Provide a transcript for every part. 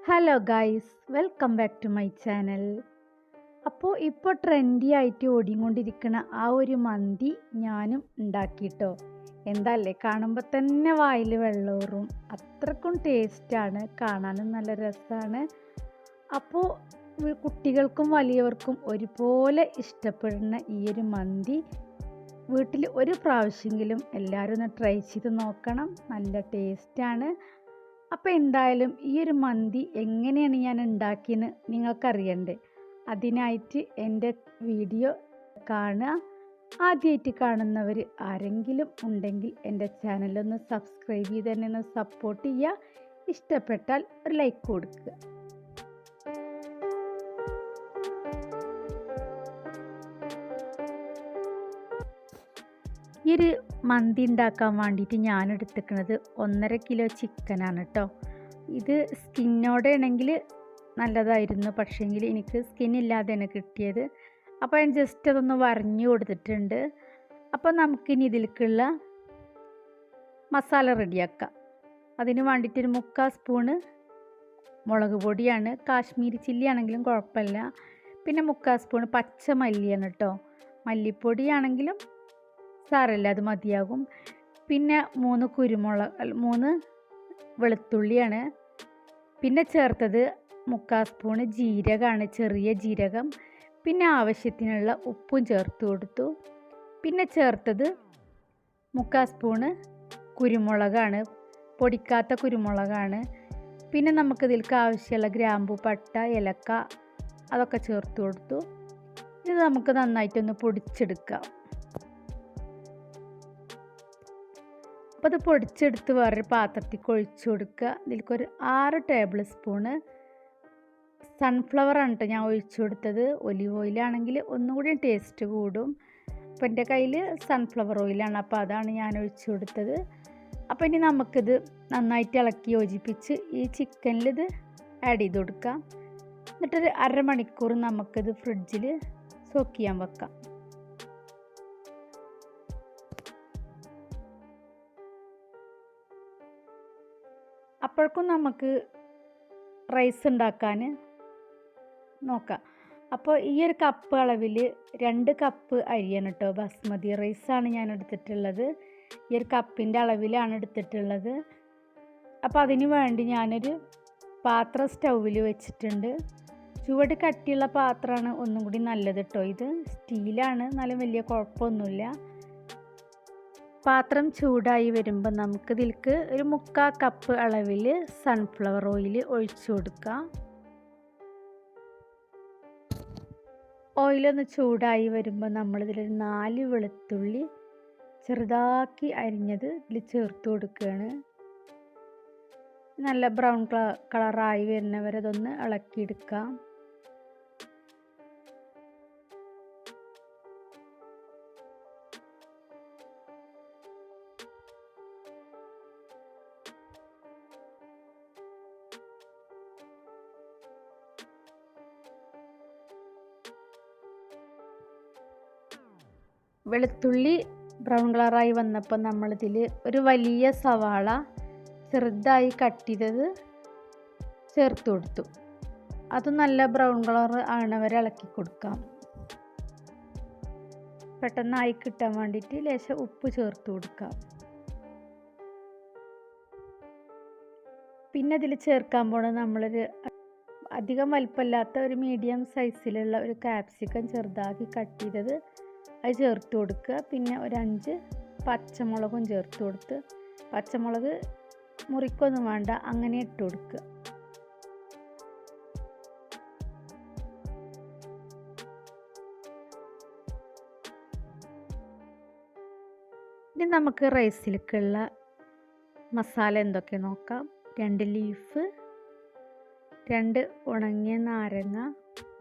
Hello guys, welcome back to my channel. ഇപ്പോൾ trendy ആയിട്ട് ഓടിക്കൊണ്ടിരിക്കുന്ന ആ ഒരു മന്തി ഞാനും ഉണ്ടാക്കിട്ടോ. എന്താല്ലേ, കാണുമ്പോൾ തന്നെ വായിൽ വെള്ളൂറും. അത്രക്കും ടേസ്റ്റാണ്, കാണാനും നല്ല രസമാണ്. അപ്പോൾ കുട്ടികൾക്കും വലിയവർക്കും ഒരുപോലെ ഇഷ്ടപ്പെടുന്ന ഈ ഒരു മന്തി വീട്ടിൽ ഒരു പ്രാവശ്യമെങ്കിലും എല്ലാവരും ഒന്ന് ട്രൈ ചെയ്ത് നോക്കണം. നല്ല ടേസ്റ്റാണ്. അപ്പോൾ എന്തായാലും ഈ ഒരു മന്തി എങ്ങനെയാണ് ഞാൻ ഉണ്ടാക്കിയെന്ന് നിങ്ങൾക്കറിയണ്ടേ? അതിനായിട്ട് എൻ്റെ വീഡിയോ കാണുക. ആദ്യമായിട്ട് കാണുന്നവർ ആരെങ്കിലും ഉണ്ടെങ്കിൽ എൻ്റെ ചാനലൊന്ന് സബ്സ്ക്രൈബ് ചെയ്ത് തന്നെ ഒന്ന് സപ്പോർട്ട് ചെയ്യുക. ഇഷ്ടപ്പെട്ടാൽ ഒരു ലൈക്ക് കൊടുക്കുക. ഈ ഒരു മന്തി ഉണ്ടാക്കാൻ വേണ്ടിയിട്ട് ഞാൻ എടുത്തിരിക്കുന്നത് 1.5 കിലോ ചിക്കനാണ് കേട്ടോ. ഇത് സ്കിന്നോടെ ആണെങ്കിൽ നല്ലതായിരുന്നു, പക്ഷേങ്കിൽ എനിക്ക് സ്കിന്നില്ലാതെയാണ് കിട്ടിയത്. അപ്പോൾ ഞാൻ ജസ്റ്റ് അതൊന്ന് വരഞ്ഞു കൊടുത്തിട്ടുണ്ട്. അപ്പോൾ നമുക്കിനി ഇതിലേക്കുള്ള മസാല റെഡിയാക്കാം. അതിന് വേണ്ടിയിട്ടൊരു 3/4 സ്പൂണ് മുളക് പൊടിയാണ്, കാശ്മീരി ചില്ലി ആണെങ്കിലും കുഴപ്പമില്ല. പിന്നെ 3/4 സ്പൂണ് പച്ചമല്ലിയാണ് കേട്ടോ. മല്ലിപ്പൊടിയാണെങ്കിലും സാരമില്ല, അത് മതിയാകും. പിന്നെ 3 വെളുത്തുള്ളിയാണ്. പിന്നെ ചേർത്തത് 3/4 സ്പൂണ് ജീരകമാണ്, ചെറിയ ജീരകം. പിന്നെ ആവശ്യത്തിനുള്ള ഉപ്പും ചേർത്ത് കൊടുത്തു. പിന്നെ ചേർത്തത് 3/4 സ്പൂണ് കുരുമുളകാണ്, പൊടിക്കാത്ത കുരുമുളകാണ്. പിന്നെ നമുക്കിതിലേക്ക് ആവശ്യമുള്ള ഗ്രാമ്പു, പട്ട, ഏലക്ക അതൊക്കെ ചേർത്ത് കൊടുത്തു. ഇത് നമുക്ക് നന്നായിട്ടൊന്ന് പൊടിച്ചെടുക്കാം. അപ്പോൾ അത് പൊടിച്ചെടുത്ത് വേറൊരു പാത്രത്തിൽ ഒഴിച്ചു കൊടുക്കുക. ഇതിലേക്കൊരു 6 ടേബിൾ സ്പൂണ് സൺഫ്ലവർ ആണ് കേട്ടോ ഞാൻ ഒഴിച്ചു കൊടുത്തത്. ഒലിവ് ഓയിലാണെങ്കിൽ ഒന്നുകൂടി ടേസ്റ്റ് കൂടും. അപ്പോൾ എൻ്റെ കയ്യിൽ സൺഫ്ലവർ ഓയിലാണ്, അപ്പോൾ അതാണ് ഞാൻ ഒഴിച്ചു കൊടുത്തത്. അപ്പോൾ ഇനി നമുക്കിത് നന്നായിട്ട് ഇളക്കി യോജിപ്പിച്ച് ഈ ചിക്കനിൽ ഇത് ആഡ് ചെയ്ത് കൊടുക്കാം. എന്നിട്ടൊരു അരമണിക്കൂർ നമുക്കിത് ഫ്രിഡ്ജിൽ സോക്ക് ചെയ്യാൻ വെക്കാം. അപ്പോഴേക്കും നമുക്ക് റൈസ് ഉണ്ടാക്കാൻ നോക്കാം. അപ്പോൾ ഈ ഒരു കപ്പ് അളവിൽ 2 കപ്പ് അരിയാണ് കേട്ടോ. ബസ്മതി റൈസാണ് ഞാൻ എടുത്തിട്ടുള്ളത്. ഈ ഒരു കപ്പിൻ്റെ അളവിലാണ് എടുത്തിട്ടുള്ളത്. അപ്പോൾ അതിന് വേണ്ടി ഞാനൊരു പാത്രം സ്റ്റൗവിൽ വെച്ചിട്ടുണ്ട്. ചുവട് കട്ടിയുള്ള പാത്രമാണ് ഒന്നും കൂടി നല്ലത് കേട്ടോ. ഇത് സ്റ്റീലാണ്, എന്നാലും വലിയ കുഴപ്പമൊന്നുമില്ല. പാത്രം ചൂടായി വരുമ്പോൾ നമുക്കിതിലേക്ക് ഒരു 3/4 കപ്പ് അളവിൽ സൺഫ്ലവർ ഓയിൽ ഒഴിച്ചു കൊടുക്കാം. ഓയിലൊന്ന് ചൂടായി വരുമ്പോൾ നമ്മളിതിലൊരു 4 വെളുത്തുള്ളി ചെറുതാക്കി അരിഞ്ഞത് ഇതിൽ ചേർത്ത് കൊടുക്കുകയാണ്. നല്ല ബ്രൗൺ കളറായി വരുന്നവരെ അതൊന്ന് ഇളക്കിയെടുക്കാം. വെളുത്തുള്ളി ബ്രൗൺ കളറായി വന്നപ്പോൾ നമ്മളിതിൽ ഒരു വലിയ സവാള ചെറുതായി കട്ട് ചെയ്തത് ചേർത്ത് കൊടുത്തു. അത് നല്ല ബ്രൗൺ കളർ ആണവരെ ഇളക്കി കൊടുക്കാം. പെട്ടെന്നായി കിട്ടാൻ വേണ്ടിയിട്ട് ലേശം ഉപ്പ് ചേർത്ത് കൊടുക്കാം. പിന്നെ ഇതിൽ ചേർക്കാൻ പോണത് നമ്മളൊരു അധികം വലിപ്പമില്ലാത്ത ഒരു മീഡിയം സൈസിലുള്ള ഒരു ക്യാപ്സിക്കം ചെറുതാക്കി കട്ട് ചെയ്തത് അത് ചേർത്ത് കൊടുക്കുക. പിന്നെ ഒരു 5 പച്ചമുളകും ചേർത്ത് കൊടുത്ത്, പച്ചമുളക് മുറിക്കൊന്നും വേണ്ട, അങ്ങനെ ഇട്ട് കൊടുക്കുക. ഇനി നമുക്ക് റൈസിലേക്കുള്ള മസാല എന്തൊക്കെ നോക്കാം. 2 ലീഫ്, 2 ഉണങ്ങിയ നാരങ്ങ,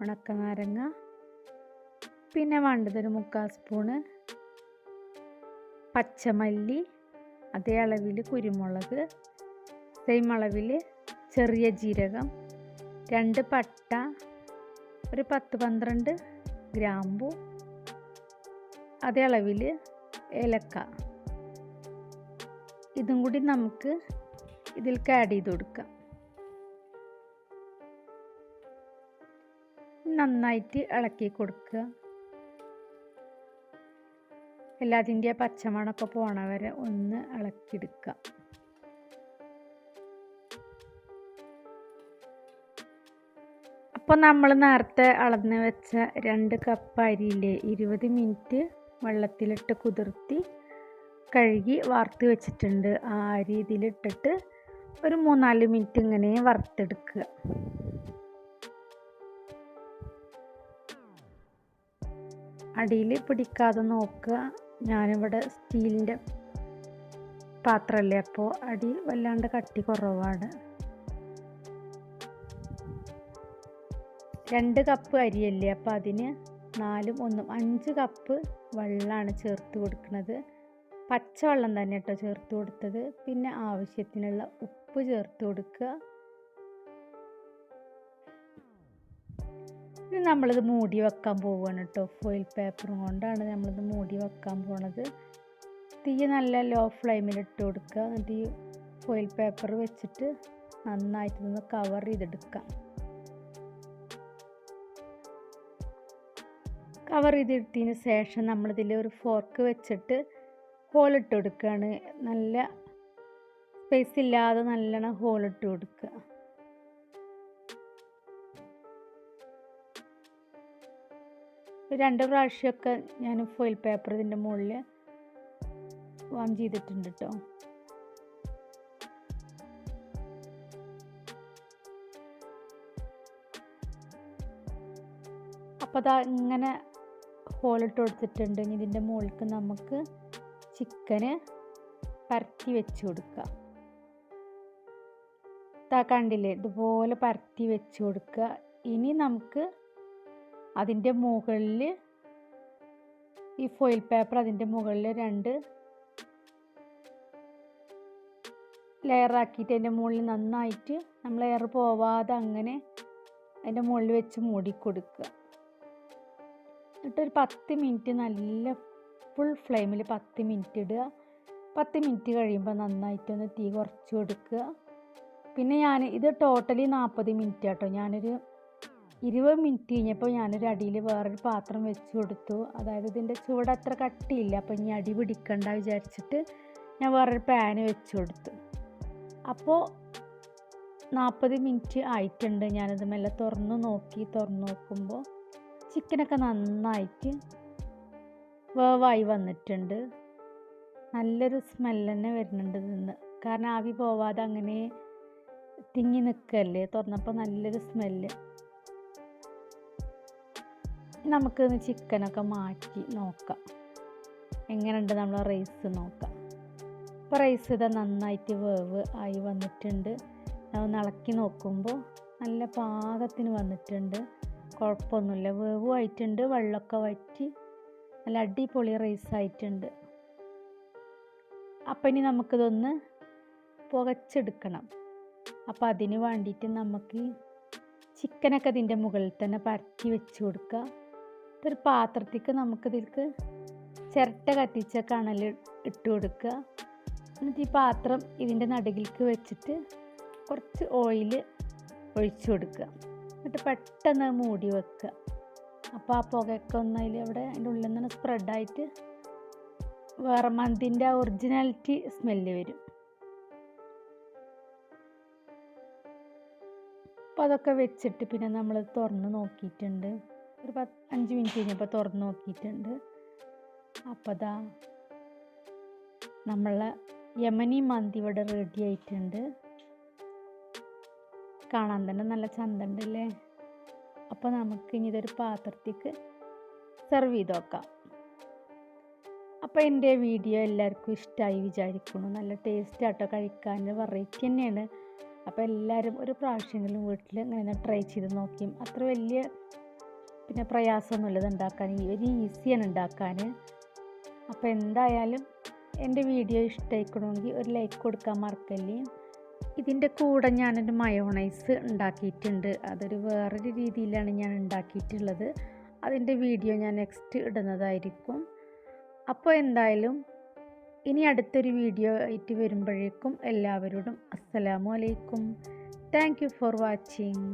ഉണക്കനാരങ്ങ. പിന്നെ വേണ്ടതൊരു 3/4 സ്പൂണ് പച്ചമല്ലി, അതേ അളവിൽ കുരുമുളക്, സെയിം അളവിൽ ചെറിയ ജീരകം, 2 പട്ട, ഒരു 10-12 ഗ്രാമ്പു, അതേ അളവിൽ ഏലക്ക. ഇതും കൂടി നമുക്ക് ഇതിലേക്ക് ആഡ് ചെയ്ത് കൊടുക്കാം. നന്നായിട്ട് ഇളക്കി കൊടുക്കുക. എല്ലാത്തിൻ്റെ പച്ചമണമൊക്കെ പോണ വരെ ഒന്ന് ഇളക്കിയെടുക്കുക. അപ്പോൾ നമ്മൾ നേരത്തെ അളന്ന് വെച്ച 2 കപ്പ് അരിയിലെ 20 മിനിറ്റ് വെള്ളത്തിലിട്ട് കുതിർത്തി കഴുകി വാർത്ത് വെച്ചിട്ടുണ്ട്. ആ അരി ഇതിലിട്ടിട്ട് ഒരു 3-4 മിനിറ്റ് ഇങ്ങനെ വറുത്തെടുക്കുക. അടിയിൽ പിടിക്കാതെ നോക്കുക. ഞാനിവിടെ സ്റ്റീലിൻ്റെ പാത്രമല്ലേ, അപ്പോൾ അടി വല്ലാണ്ട് കട്ടി കുറവാണ്. 2 കപ്പ് അരിയല്ലേ, അപ്പോൾ അതിന് 4 1 5 കപ്പ് വെള്ളമാണ് ചേർത്ത് കൊടുക്കുന്നത്. പച്ചവെള്ളം തന്നെ കേട്ടോ ചേർത്ത് കൊടുത്തത്. പിന്നെ ആവശ്യത്തിനുള്ള ഉപ്പ് ചേർത്ത് കൊടുക്കുക. ഇനി നമ്മളിത് മൂടി വെക്കാൻ പോവുകയാണ് കേട്ടോ. ഫോയിൽ പേപ്പറും കൊണ്ടാണ് നമ്മളിത് മൂടി വെക്കാൻ പോണത്. തീ നല്ല ലോ ഫ്ലെയിമിൽ ഇട്ട് കൊടുക്കുക. എന്നിട്ട് ഈ ഫോയിൽ പേപ്പർ വെച്ചിട്ട് നന്നായിട്ട് ഒന്ന് കവർ ചെയ്തെടുക്കാം. കവർ ചെയ്തെടുത്തതിന് ശേഷം നമ്മളിതിൽ ഒരു ഫോർക്ക് വെച്ചിട്ട് ഹോളിട്ട് കൊടുക്കുകയാണ്. നല്ല സ്പേസ് ഇല്ലാതെ നല്ലോണം ഹോളിട്ട് കൊടുക്കുക. രണ്ട് പ്രാവശ്യമൊക്കെ ഞാൻ ഫോയിൽ പേപ്പർ ഇതിൻ്റെ മുകളിൽ വാം ചെയ്തിട്ടുണ്ട് കേട്ടോ. അപ്പോൾ അതാ ഇങ്ങനെ ഹോളിട്ട് കൊടുത്തിട്ടുണ്ട്. ഇനി ഇതിൻ്റെ മുകളിലേക്ക് നമുക്ക് ചിക്കന് പരത്തി വെച്ച് കൊടുക്കുക. കണ്ടില്ലേ, ഇതുപോലെ പരത്തി വെച്ച് കൊടുക്കുക. ഇനി നമുക്ക് അതിൻ്റെ മുകളിൽ ഈ ഫോയിൽ പേപ്പർ അതിൻ്റെ മുകളിൽ 2 ലെയറാക്കിയിട്ട് അതിൻ്റെ മുകളിൽ നന്നായിട്ട് നമ്മൾ എയർ പോവാതെ അങ്ങനെ അതിൻ്റെ മുകളിൽ വെച്ച് മൂടിക്കൊടുക്കുക. എന്നിട്ടൊരു 10 മിനിറ്റ് നല്ല ഫുൾ ഫ്ലെയിമിൽ 10 മിനിറ്റ് ഇടുക. 10 മിനിറ്റ് കഴിയുമ്പോൾ നന്നായിട്ടൊന്ന് തീ കുറച്ച് കൊടുക്കുക. പിന്നെ ഇത് ടോട്ടലി 40 മിനിറ്റ് കേട്ടോ. ഞാനൊരു 20 മിനിറ്റ് കഴിഞ്ഞപ്പോൾ ഞാനൊരു അടിയിൽ വേറൊരു പാത്രം വെച്ച് കൊടുത്തു. അതായത് ഇതിൻ്റെ ചൂട് അത്ര കട്ടിയില്ല, അപ്പോൾ ഇനി അടി പിടിക്കണ്ട വിചാരിച്ചിട്ട് ഞാൻ വേറൊരു പാന് വെച്ച് കൊടുത്തു. അപ്പോൾ 40 മിനിറ്റ് ആയിട്ടുണ്ട്. ഞാനത് മെല്ലെ തുറന്ന് നോക്കുമ്പോൾ ചിക്കനൊക്കെ നന്നായിട്ട് വേവായി വന്നിട്ടുണ്ട്. നല്ലൊരു സ്മെല്ല് തന്നെ വരുന്നുണ്ട് നിന്ന്. കാരണം ആവി പോവാതെ അങ്ങനെ തിങ്ങി നിൽക്കല്ലേ, തുറന്നപ്പോൾ നല്ലൊരു സ്മെല്ല്. നമുക്ക് ചിക്കനൊക്കെ മാറ്റി നോക്കാം എങ്ങനെയുണ്ട് നമ്മൾ റൈസ് നോക്കാം. ഇപ്പോൾ റൈസ് ഇതാ നന്നായിട്ട് വേവ് ആയി വന്നിട്ടുണ്ട്. ഒന്ന് ഇളക്കി നോക്കുമ്പോൾ നല്ല പാകത്തിന് വന്നിട്ടുണ്ട്. കുഴപ്പമൊന്നുമില്ല, വേവും ആയിട്ടുണ്ട്, വെള്ളമൊക്കെ വറ്റി നല്ല അടിപൊളി റൈസ് ആയിട്ടുണ്ട്. അപ്പം ഇനി നമുക്കിതൊന്ന് പുകച്ചെടുക്കണം. അപ്പോൾ അതിന് വേണ്ടിയിട്ട് നമുക്ക് ചിക്കനൊക്കെ ഇതിൻ്റെ മുകളിൽ തന്നെ പരത്തി വെച്ച് കൊടുക്കുക. ഒരു പാത്രത്തേക്ക് നമുക്കിതിലേക്ക് ചിരട്ട കത്തിച്ച കണൽ ഇട്ട് കൊടുക്കുക. എന്നിട്ട് ഈ പാത്രം ഇതിൻ്റെ നടുകിലേക്ക് വെച്ചിട്ട് കുറച്ച് ഓയിൽ ഒഴിച്ചു കൊടുക്കുക. എന്നിട്ട് പെട്ടെന്ന് മൂടി വെക്കുക. അപ്പോൾ ആ പുകയൊക്കെ ഒന്നതിൽ അവിടെ അതിൻ്റെ ഉള്ളിൽ നിന്ന് സ്പ്രെഡായിട്ട് വേറെ മന്തിൻ്റെ ആ ഒറിജിനാലിറ്റി സ്മെല്ല് വരും. അപ്പോൾ അതൊക്കെ വെച്ചിട്ട് പിന്നെ നമ്മൾ തുറന്ന് നോക്കിയിട്ടുണ്ട്. ഒരു 5 മിനിറ്റ് കഴിഞ്ഞപ്പോൾ തുറന്ന് നോക്കിയിട്ടുണ്ട്. അപ്പോൾ അതാ നമ്മളെ യമനി മന്തി ഇവിടെ റെഡി ആയിട്ടുണ്ട്. കാണാൻ തന്നെ നല്ല ചന്തണ്ടല്ലേ. അപ്പോൾ നമുക്ക് ഇനി ഇതൊരു പാത്രത്തേക്ക് സെർവ് ചെയ്ത് നോക്കാം. അപ്പോൾ എൻ്റെ വീഡിയോ എല്ലാവർക്കും ഇഷ്ടമായി വിചാരിക്കുന്നു. നല്ല ടേസ്റ്റ് ആട്ടോ, കഴിക്കാൻ വെറൈറ്റി തന്നെയാണ്. അപ്പോൾ എല്ലാവരും ഒരു പ്രാവശ്യമെങ്കിലും വീട്ടിൽ ഇങ്ങനെ ട്രൈ ചെയ്ത് നോക്കിയും. അത്ര വലിയ പിന്നെ പ്രയാസമൊന്നുമില്ല ഇത് ഉണ്ടാക്കാൻ, ഒരു ഈസിയാണ് ഉണ്ടാക്കാൻ. അപ്പോൾ എന്തായാലും എൻ്റെ വീഡിയോ ഇഷ്ടമായിക്കണമെങ്കിൽ ഒരു ലൈക്ക് കൊടുക്കാൻ മറക്കല്ലേ. ഇതിൻ്റെ കൂടെ ഞാനൊരു മയോണൈസ് ഉണ്ടാക്കിയിട്ടുണ്ട്. അതൊരു വേറൊരു രീതിയിലാണ് ഞാൻ ഉണ്ടാക്കിയിട്ടുള്ളത്. അതിൻ്റെ വീഡിയോ ഞാൻ നെക്സ്റ്റ് ഇടുന്നതായിരിക്കും. അപ്പോൾ എന്തായാലും ഇനി അടുത്തൊരു വീഡിയോ ആയിട്ട് വരുമ്പോഴേക്കും എല്ലാവരോടും അസ്സലാമു അലൈക്കും. Thank you for watching.